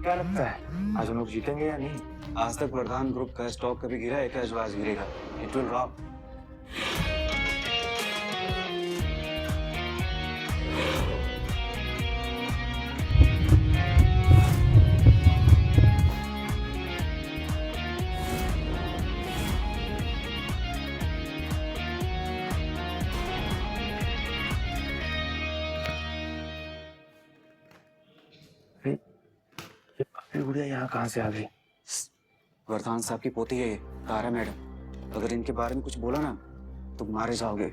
क्या लगता है आज हम लोग जीतेंगे या नहीं? आज तक प्रधान ग्रुप का स्टॉक कभी गिरा है क्या जो आज गिरेगा? It will rock. ये गुड़िया यहाँ कहाँ से आ गई? वर्धान साहब की पोती है ये, तारा मैडम। अगर इनके बारे में कुछ बोला ना तो मारे जाओगे।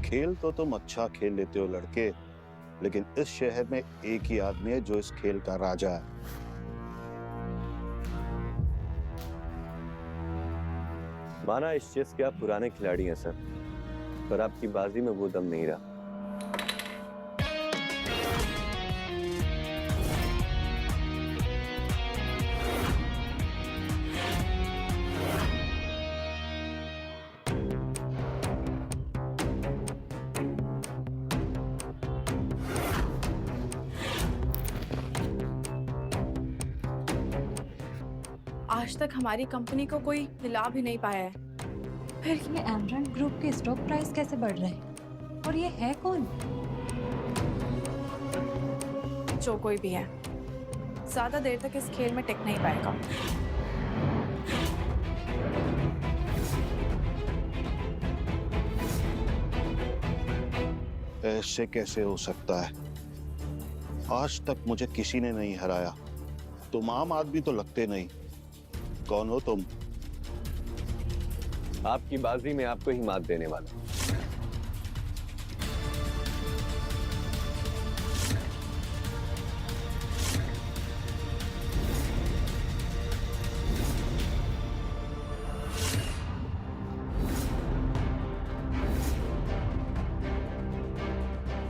खेल तो तुम अच्छा खेल लेते हो लड़के, लेकिन इस शहर में एक ही आदमी है जो इस खेल का राजा है। माना इस चेस के आप पुराने खिलाड़ी हैं सर, पर आपकी बाजी में वो दम नहीं रहा। आज तक हमारी कंपनी को कोई हिला भी नहीं पाया है। फिर ये एमरल्ड ग्रुप के स्टॉक प्राइस कैसे बढ़ रहे हैं? और ये है कौन? जो कोई भी है, ज्यादा देर तक इस खेल में टिक नहीं पाएगा। ऐसे कैसे हो सकता है? आज तक मुझे किसी ने नहीं हराया। तुम आम आदमी तो लगते नहीं। कौन हो तुम? आपकी बाजी में आपको ही मात देने वाला।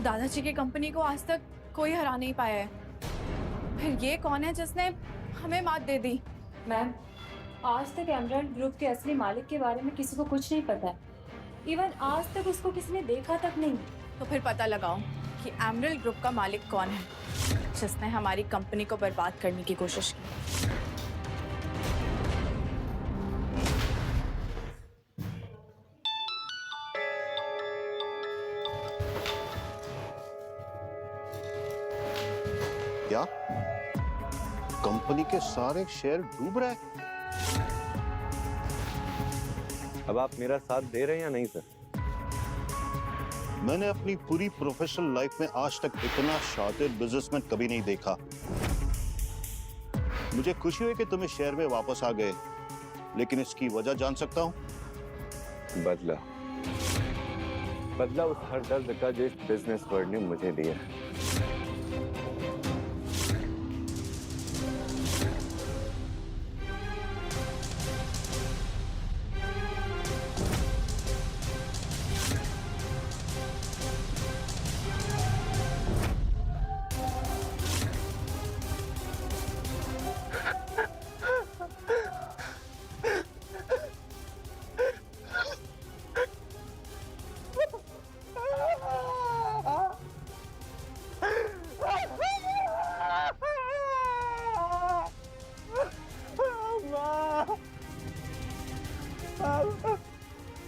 दादाजी की कंपनी को आज तक कोई हरा नहीं पाया है। फिर ये कौन है जिसने हमें मात दे दी? मैम, आज तक एमरल्ड ग्रुप के असली मालिक के बारे में किसी को कुछ नहीं पता है। इवन आज तक उसको किसी ने देखा तक नहीं। तो फिर पता लगाओ कि एमरल्ड ग्रुप का मालिक कौन है जिसने हमारी कंपनी को बर्बाद करने की कोशिश की। क्या कंपनी के सारे शेयर डूब रहे हैं? अब आप मेरा साथ दे रहे हैं या नहीं सर? मैंने अपनी पूरी प्रोफेशनल लाइफ में आज तक इतना शातिर बिजनेसमैन कभी नहीं देखा। मुझे खुशी हुई कि तुम्हें शेयर में वापस आ गए, लेकिन इसकी वजह जान सकता हूं? बदला बदला उस हर दर्द का जो इस बिजनेस वर्ल्ड ने मुझे दिया है।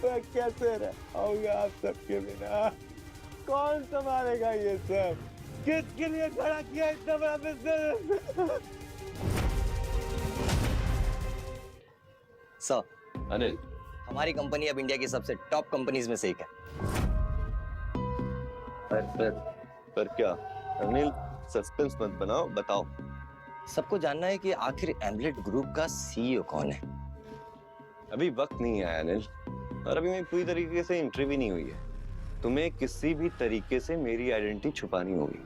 मैं कैसे रहूंगा आप सबके बिना? कौन संभालेगा ये सब? किसके लिए खड़ा किया इतना बड़ा बिजनेस? सर, अनिल, हमारी कंपनी अब इंडिया की सबसे टॉप कंपनीज में से एक है। पर क्या? अनिल, सस्पेंस मत बनाओ, बताओ। सबको जानना है कि आखिर एमलेट ग्रुप का सीईओ कौन है। अभी वक्त नहीं आया अनिल, और अभी मेरी पूरी तरीके से एंट्री भी नहीं हुई है। तुम्हें किसी भी तरीके से मेरी आइडेंटिटी छुपानी होगी।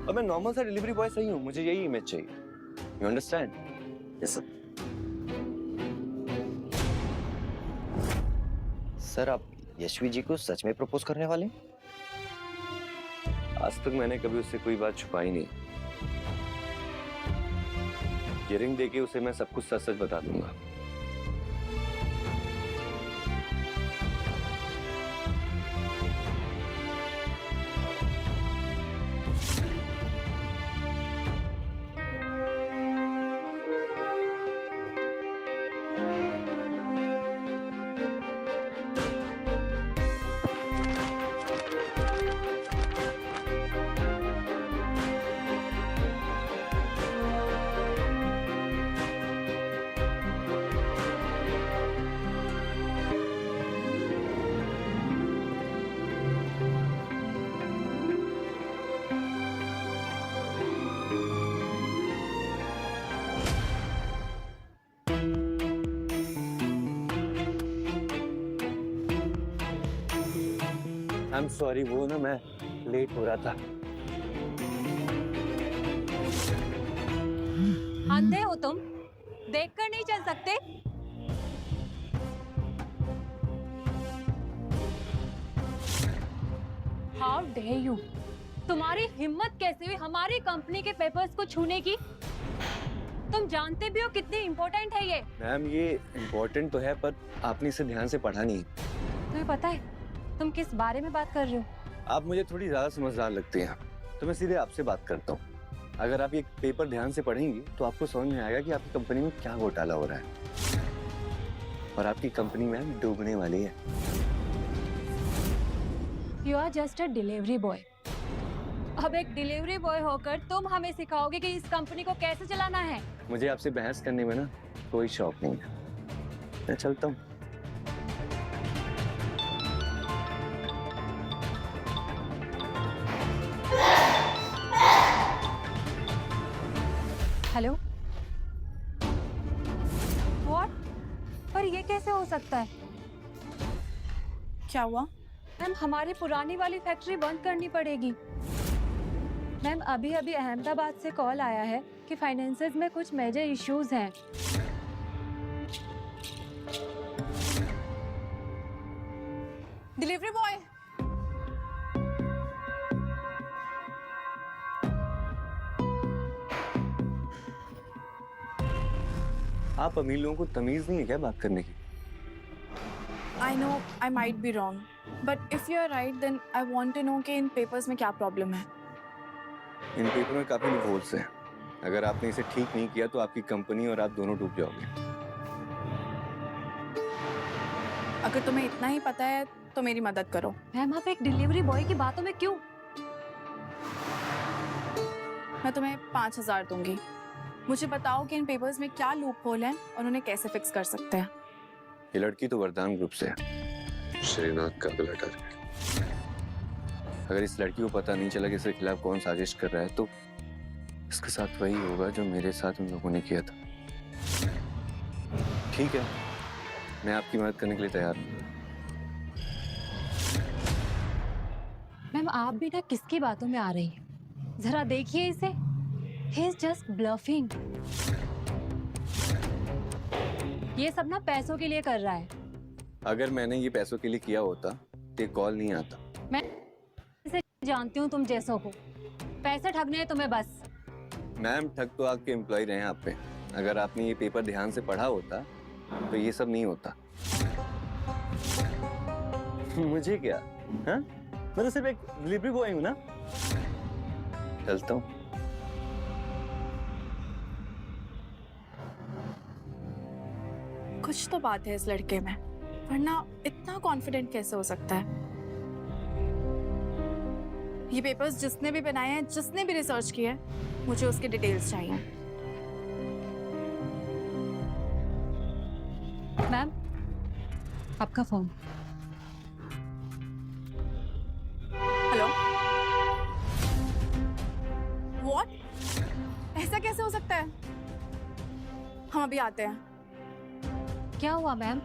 और मैं नॉर्मल सा डिलीवरी बॉय सही हूँ, मुझे यही इमेज चाहिए। You understand? Yes sir. Sir, आप यशवी जी को सच में प्रपोज करने वाले हैं? आज तक मैंने कभी उससे कोई बात छुपाई नहीं। ये रिंग देके उसे मैं सब कुछ सच सच बता दूंगा। आई एम सॉरी, वो ना मैं लेट हो रहा था। अंधे हो तुम? देखकर नहीं चल सकते? How dare you! तुम्हारी हिम्मत कैसे हुई हमारी कंपनी के पेपर्स को छूने की? तुम जानते भी हो कितनी इम्पोर्टेंट है ये। मैम ये इम्पोर्टेंट तो है, पर आपने इसे ध्यान से पढ़ा नहीं। तुम्हें पता है तुम किस बारे में बात कर रहे हो? आप मुझे थोड़ी ज्यादा समझदार लगती हैं, तो मैं सीधे आपसे बात करता हूँ। अगर आप ये पेपर ध्यान से पढ़ेंगी तो आपको समझ में आएगा कि आपकी कंपनी में क्या घोटाला हो रहा है और आपकी कंपनी में डूबने वाली है। You are just a delivery boy. अब एक डिलीवरी बॉय होकर तुम हमें सिखाओगे कि इस कंपनी को कैसे चलाना है? मुझे आपसे बहस करने में ना कोई शौक नहीं है। मैं चलता हूँ। हेलो? व्हाट? पर ये कैसे हो सकता है? क्या हुआ? मैम हमारी पुरानी वाली फैक्ट्री बंद करनी पड़ेगी। मैम अभी अभी अहमदाबाद से कॉल आया है कि फाइनेंसेस में कुछ मेजर इश्यूज हैं। Delivery boy! आप अमीर लोगों को तमीज नहीं है क्या बात करने की? I know I might be wrong, but if you're right, then I want to know कि इन पेपर्स में क्या प्रॉब्लम है। इन पेपर में काफी लूपहोल्स हैं। अगर आपने इसे ठीक नहीं किया तो आपकी कंपनी और आप दोनों डूब जाओगे। अगर तुम्हें इतना ही पता है तो मेरी मदद करो। मैम आप एक डिलीवरी बॉय की बातों में क्यों? मैं तुम्हें 5,000 दूंगी। मुझे बताओ कि इन पेपर्स में क्या लूप होल है और उन्हें कैसे फिक्स कर सकते हैं। ये लड़की तो वरदान ग्रुप से है, श्रीनाथ का गला टारगेट। अगर इस लड़की को पता नहीं चला कि इसके खिलाफ कौन साजिश कर रहा है तो इसके साथ वही होगा जो मेरे साथ उन लोगों ने किया था। ठीक है, मैं आपकी मदद करने के लिए तैयार हूँ। मैम आप भी ना किसकी बातों में आ रही हैं? जरा देखिए इसे। He is just bluffing. ये सब ना पैसों के लिए कर रहा है। अगर मैंने ये पैसों के लिए किया होता तो ये कॉल नहीं आता। मैं इसे जानती हूँ तुम जैसों को। पैसे ठगने हैं तुम्हें बस। मैम ठग तो आपके एम्प्लॉय रहे हैं आप पे। अगर आपने ये पेपर ध्यान से पढ़ा होता तो ये सब नहीं होता। मुझे क्या? हाँ? मैं तो सिर्फ एक डिलीवरी बॉय हूँ ना। चलता हूँ। कुछ तो बात है इस लड़के में, वरना इतना कॉन्फिडेंट कैसे हो सकता है? ये पेपर्स जिसने भी बनाए हैं, जिसने भी रिसर्च किया है, मुझे उसके डिटेल्स चाहिए। मैम आपका फोन। हेलो? व्हाट? ऐसा कैसे हो सकता है? हम अभी आते हैं। क्या हुआ मैम?